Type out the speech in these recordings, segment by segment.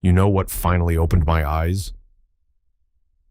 You know what finally opened my eyes?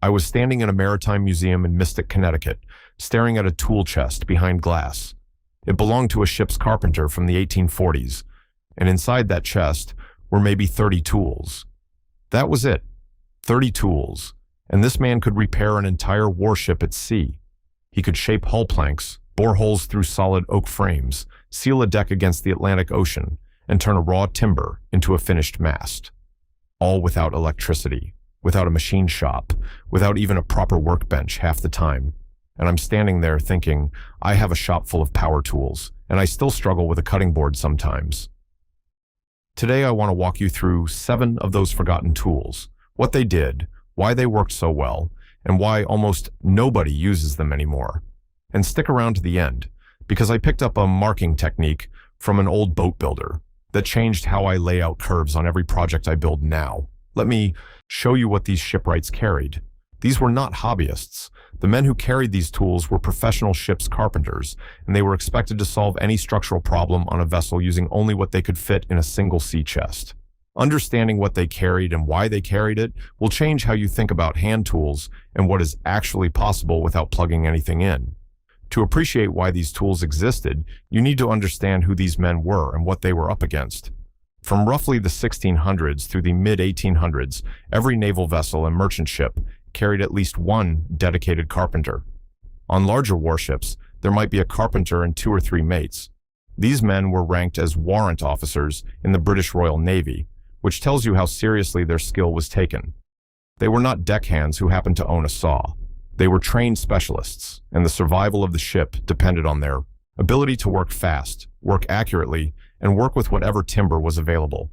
I was standing in a maritime museum in Mystic, Connecticut, staring at a tool chest behind glass. It belonged to a ship's carpenter from the 1840s, and inside that chest were maybe 30 tools. That was it, 30 tools, and this man could repair an entire warship at sea. He could shape hull planks, bore holes through solid oak frames, seal a deck against the Atlantic Ocean, and turn a raw timber into a finished mast. All without electricity, without a machine shop, without even a proper workbench half the time. And I'm standing there thinking, I have a shop full of power tools, and I still struggle with a cutting board sometimes. Today I want to walk you through 7 of those forgotten tools, what they did, why they worked so well, and why almost nobody uses them anymore. And stick around to the end, because I picked up a marking technique from an old boat builder that changed how I lay out curves on every project I build now. Let me show you what these shipwrights carried. These were not hobbyists. The men who carried these tools were professional ship's carpenters, and they were expected to solve any structural problem on a vessel using only what they could fit in a single sea chest. Understanding what they carried and why they carried it will change how you think about hand tools and what is actually possible without plugging anything in. To appreciate why these tools existed, you need to understand who these men were and what they were up against. From roughly the 1600s through the mid-1800s, every naval vessel and merchant ship carried at least one dedicated carpenter. On larger warships, there might be a carpenter and 2 or 3 mates. These men were ranked as warrant officers in the British Royal Navy, which tells you how seriously their skill was taken. They were not deckhands who happened to own a saw. They were trained specialists, and the survival of the ship depended on their ability to work fast, work accurately, and work with whatever timber was available.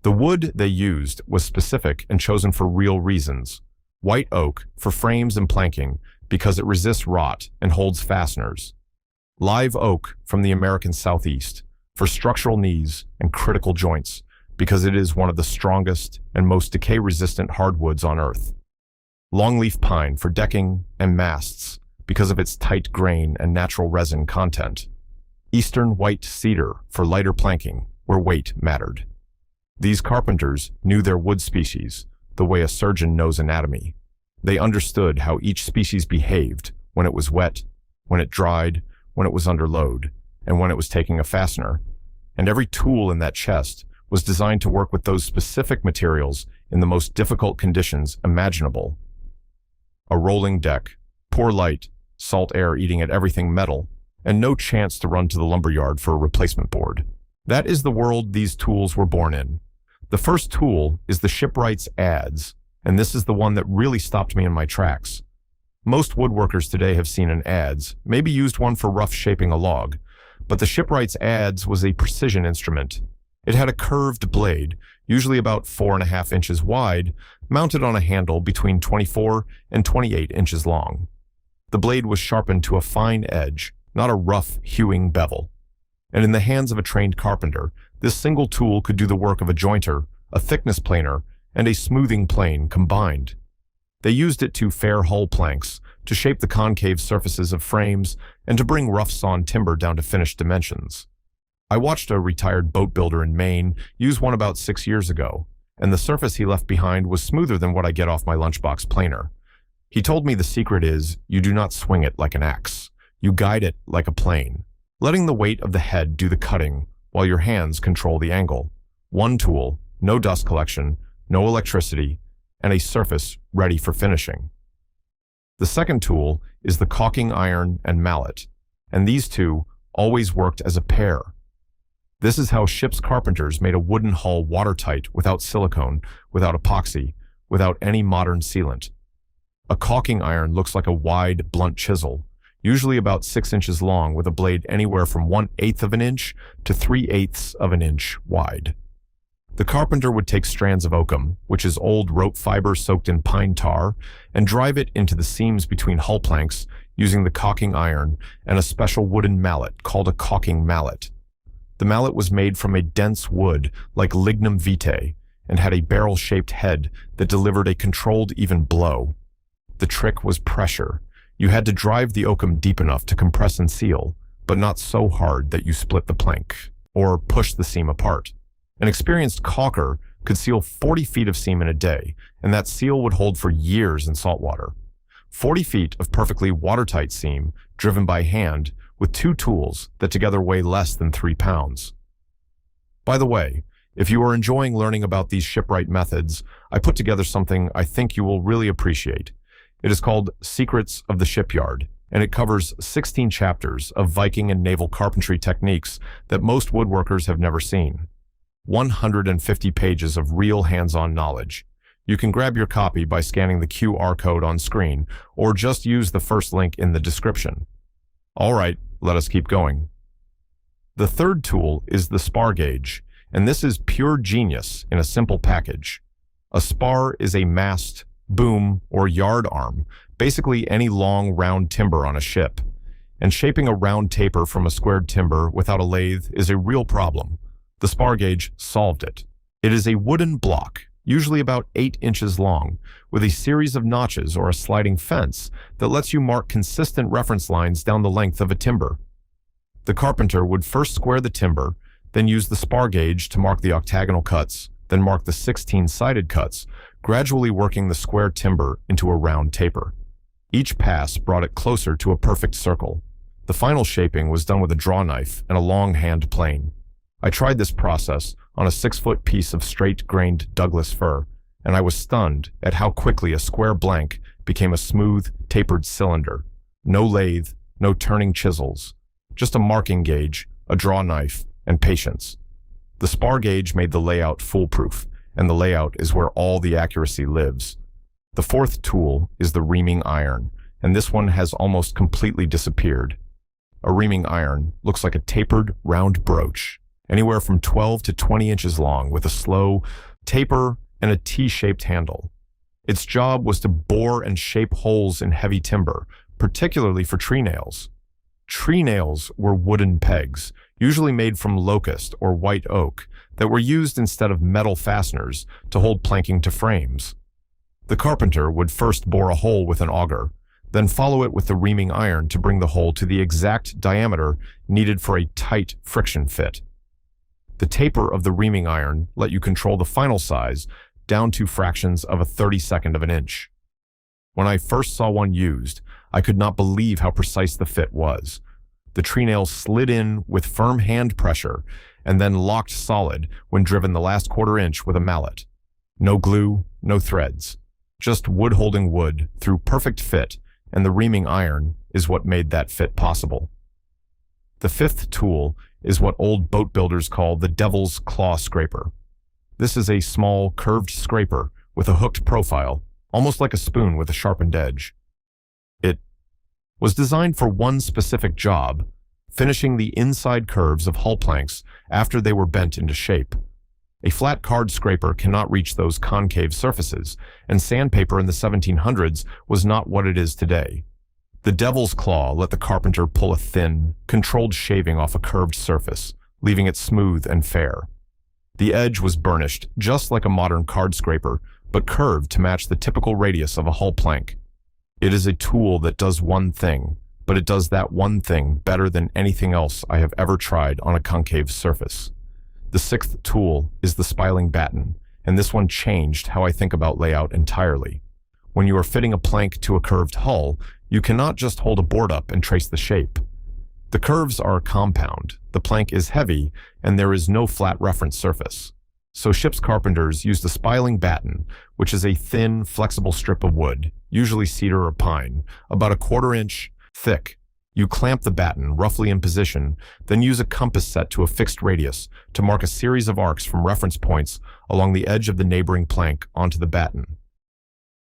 The wood they used was specific and chosen for real reasons. White oak for frames and planking because it resists rot and holds fasteners. Live oak from the American Southeast for structural needs and critical joints because it is one of the strongest and most decay-resistant hardwoods on Earth. Longleaf pine for decking and masts because of its tight grain and natural resin content. Eastern white cedar for lighter planking where weight mattered. These carpenters knew their wood species the way a surgeon knows anatomy. They understood how each species behaved when it was wet, when it dried, when it was under load, and when it was taking a fastener. And every tool in that chest was designed to work with those specific materials in the most difficult conditions imaginable. A rolling deck, poor light, salt air eating at everything metal, and no chance to run to the lumberyard for a replacement board. That is the world these tools were born in. The first tool is the Shipwright's adze, and this is the one that really stopped me in my tracks. Most woodworkers today have seen an adze, maybe used one for rough shaping a log, but the Shipwright's adze was a precision instrument. It had a curved blade, usually about 4.5 inches wide, mounted on a handle between 24 and 28 inches long. The blade was sharpened to a fine edge, not a rough, hewing bevel. And in the hands of a trained carpenter, this single tool could do the work of a jointer, a thickness planer, and a smoothing plane combined. They used it to fair hull planks, to shape the concave surfaces of frames, and to bring rough-sawn timber down to finished dimensions. I watched a retired boat builder in Maine use one about 6 years ago, and the surface he left behind was smoother than what I get off my lunchbox planer. He told me the secret is, you do not swing it like an axe. You guide it like a plane, letting the weight of the head do the cutting, while your hands control the angle. One tool, no dust collection, no electricity, and a surface ready for finishing. The second tool is the caulking iron and mallet, and these two always worked as a pair. This is how ship's carpenters made a wooden hull watertight without silicone, without epoxy, without any modern sealant. A caulking iron looks like a wide, blunt chisel, usually about 6 inches long with a blade anywhere from 1/8 of an inch to 3/8 of an inch wide. The carpenter would take strands of oakum, which is old rope fiber soaked in pine tar, and drive it into the seams between hull planks using the caulking iron and a special wooden mallet called a caulking mallet. The mallet was made from a dense wood like lignum vitae and had a barrel-shaped head that delivered a controlled, even blow. The trick was pressure. You had to drive the oakum deep enough to compress and seal, but not so hard that you split the plank or push the seam apart. An experienced caulker could seal 40 feet of seam in a day, and that seal would hold for years in saltwater. 40 feet of perfectly watertight seam, driven by hand, with two tools that together weigh less than 3 pounds. By the way, if you are enjoying learning about these shipwright methods, I put together something I think you will really appreciate. It is called Secrets of the Shipyard, and it covers 16 chapters of Viking and naval carpentry techniques that most woodworkers have never seen. 150 pages of real hands-on knowledge. You can grab your copy by scanning the QR code on screen, or just use the first link in the description. All right, let us keep going. The third tool is the spar gauge, and this is pure genius in a simple package. A spar is a mast, boom, or yard arm, basically any long, round timber on a ship. And shaping a round taper from a squared timber without a lathe is a real problem. The spar gauge solved it. It is a wooden block, usually about 8 inches long, with a series of notches or a sliding fence that lets you mark consistent reference lines down the length of a timber. The carpenter would first square the timber, then use the spar gauge to mark the octagonal cuts, then mark the 16-sided cuts, gradually working the square timber into a round taper. Each pass brought it closer to a perfect circle. The final shaping was done with a draw knife and a long hand plane. I tried this process on a 6-foot piece of straight-grained Douglas fir, and I was stunned at how quickly a square blank became a smooth, tapered cylinder. No lathe, no turning chisels, just a marking gauge, a draw knife, and patience. The spar gauge made the layout foolproof, and the layout is where all the accuracy lives. The fourth tool is the reaming iron, and this one has almost completely disappeared. A reaming iron looks like a tapered, round brooch, anywhere from 12 to 20 inches long, with a slow taper and a T-shaped handle. Its job was to bore and shape holes in heavy timber, particularly for tree nails. Tree nails were wooden pegs, usually made from locust or white oak, that were used instead of metal fasteners to hold planking to frames. The carpenter would first bore a hole with an auger, then follow it with the reaming iron to bring the hole to the exact diameter needed for a tight friction fit. The taper of the reaming iron let you control the final size down to fractions of a 32nd of an inch. When I first saw one used, I could not believe how precise the fit was. The tree nail slid in with firm hand pressure and then locked solid when driven the last quarter inch with a mallet. No glue, no threads, just wood holding wood through perfect fit, and the reaming iron is what made that fit possible. The fifth tool is what old boat builders call the devil's claw scraper. This is a small, curved scraper with a hooked profile, almost like a spoon with a sharpened edge. It was designed for one specific job, finishing the inside curves of hull planks after they were bent into shape. A flat card scraper cannot reach those concave surfaces, and sandpaper in the 1700s was not what it is today. The devil's claw let the carpenter pull a thin, controlled shaving off a curved surface, leaving it smooth and fair. The edge was burnished, just like a modern card scraper, but curved to match the typical radius of a hull plank. It is a tool that does one thing, but it does that one thing better than anything else I have ever tried on a concave surface. The sixth tool is the spiling batten, and this one changed how I think about layout entirely. When you are fitting a plank to a curved hull, you cannot just hold a board up and trace the shape. The curves are a compound, the plank is heavy, and there is no flat reference surface. So ship's carpenters use the spiling batten, which is a thin, flexible strip of wood, usually cedar or pine, about a quarter inch thick. You clamp the batten roughly in position, then use a compass set to a fixed radius to mark a series of arcs from reference points along the edge of the neighboring plank onto the batten.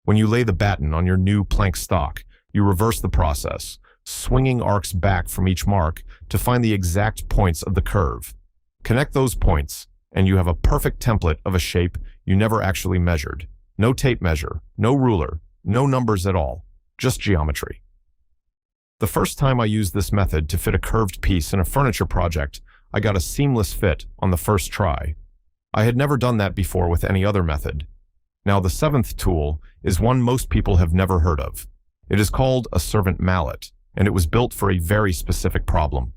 When you lay the batten on your new plank stock, you reverse the process, swinging arcs back from each mark to find the exact points of the curve. Connect those points, and you have a perfect template of a shape you never actually measured. No tape measure, no ruler, no numbers at all, just geometry. The first time I used this method to fit a curved piece in a furniture project, I got a seamless fit on the first try. I had never done that before with any other method. Now the seventh tool is one most people have never heard of. It is called a servant mallet, and it was built for a very specific problem.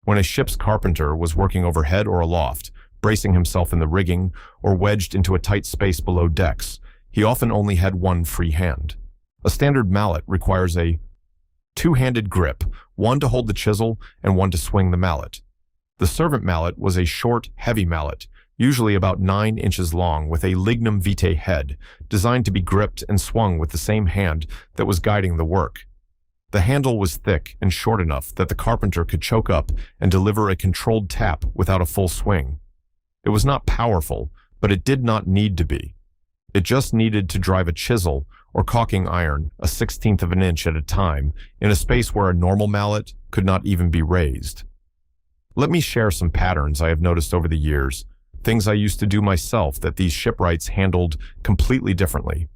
When a ship's carpenter was working overhead or aloft, bracing himself in the rigging, or wedged into a tight space below decks. He often only had one free hand. A standard mallet requires a two-handed grip, one to hold the chisel and one to swing the mallet. The servant mallet was a short, heavy mallet, usually about 9 inches long, with a lignum vitae head, designed to be gripped and swung with the same hand that was guiding the work. The handle was thick and short enough that the carpenter could choke up and deliver a controlled tap without a full swing. It was not powerful, but it did not need to be. It just needed to drive a chisel or caulking iron 1/16 of an inch at a time in a space where a normal mallet could not even be raised. Let me share some patterns I have noticed over the years, things I used to do myself that these shipwrights handled completely differently.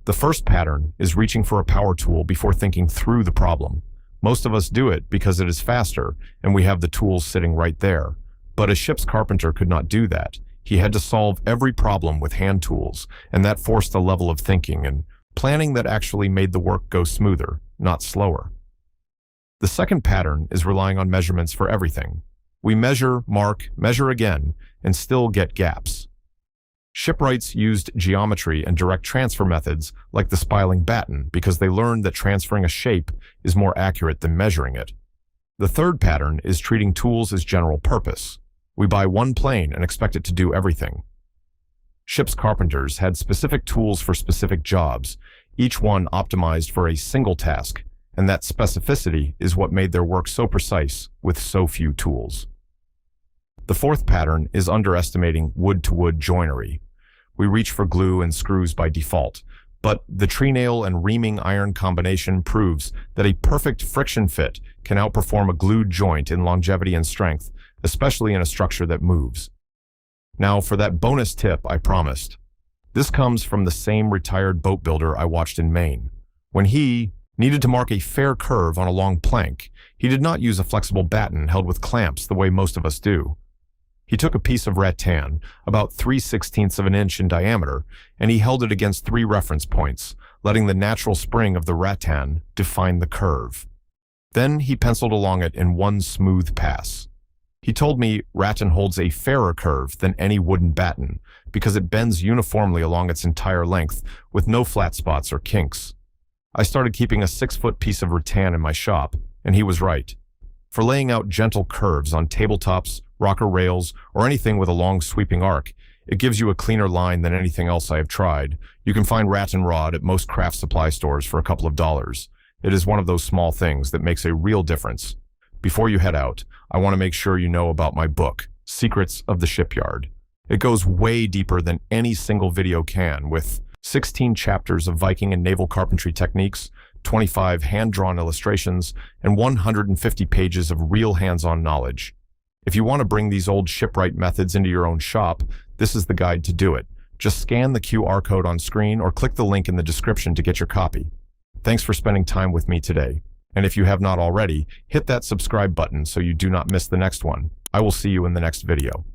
The first pattern is reaching for a power tool before thinking through the problem. Most of us do it because it is faster and we have the tools sitting right there. But a ship's carpenter could not do that. He had to solve every problem with hand tools, and that forced a level of thinking and planning that actually made the work go smoother, not slower. The second pattern is relying on measurements for everything. We measure, mark, measure again, and still get gaps. Shipwrights used geometry and direct transfer methods like the spiraling batten because they learned that transferring a shape is more accurate than measuring it. The third pattern is treating tools as general purpose. We buy one plane and expect it to do everything. Ship's carpenters had specific tools for specific jobs, each one optimized for a single task, and that specificity is what made their work so precise with so few tools. The fourth pattern is underestimating wood-to-wood joinery. We reach for glue and screws by default, but the tree nail and reaming iron combination proves that a perfect friction fit can outperform a glued joint in longevity and strength, especially in a structure that moves. Now for that bonus tip I promised. This comes from the same retired boat builder I watched in Maine. When he needed to mark a fair curve on a long plank, he did not use a flexible batten held with clamps the way most of us do. He took a piece of rattan, about 3/16 of an inch in diameter, and he held it against 3 reference points, letting the natural spring of the rattan define the curve. Then he penciled along it in one smooth pass. He told me rattan holds a fairer curve than any wooden batten because it bends uniformly along its entire length with no flat spots or kinks. I started keeping a 6-foot piece of rattan in my shop, and he was right. For laying out gentle curves on tabletops, rocker rails, or anything with a long sweeping arc, it gives you a cleaner line than anything else I have tried. You can find rattan rod at most craft supply stores for a couple of dollars. It is one of those small things that makes a real difference. Before you head out, I want to make sure you know about my book, Secrets of the Shipyard. It goes way deeper than any single video can, with 16 chapters of Viking and naval carpentry techniques, 25 hand-drawn illustrations, and 150 pages of real hands-on knowledge. If you want to bring these old shipwright methods into your own shop, this is the guide to do it. Just scan the QR code on screen or click the link in the description to get your copy. Thanks for spending time with me today. And if you have not already, hit that subscribe button so you do not miss the next one. I will see you in the next video.